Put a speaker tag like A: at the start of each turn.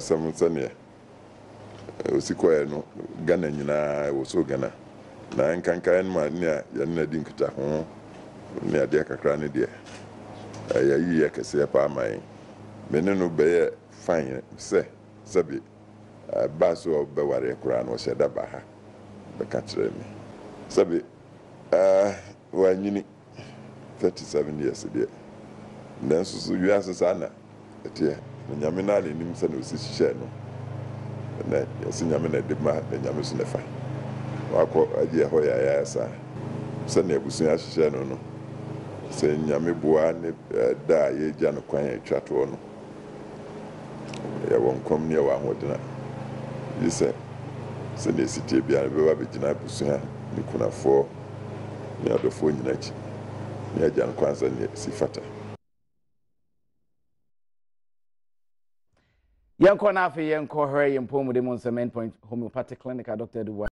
A: some sene osikoe no Ghana nyina wo so Ghana na nkanka en ma ne ya na di nkita ho ne ade kakra ne de ya yi ya kese pa mai mene no be fine se sabi ba so be ware kura no se da ba ha be ka kire mi sabi wa nyini 37 years de then so you ask sana etie nyame na ne nim se no si hye no na yesi nyame na de ma na nyame so ne fa wako aje ho ya sa se na ebusun ahye no no se nyame boa ne da ye gya no kwan atwa to no ya won kom ne wa hodina yise se ne sitie bia be ba be gina busun ha ne kunafo ne adofo nyina chi ne agya no kwan sa ne sifata
B: Yanko na afi yanko hurry yempo mu de mon cement point homeopathic clinic Dr. Duwa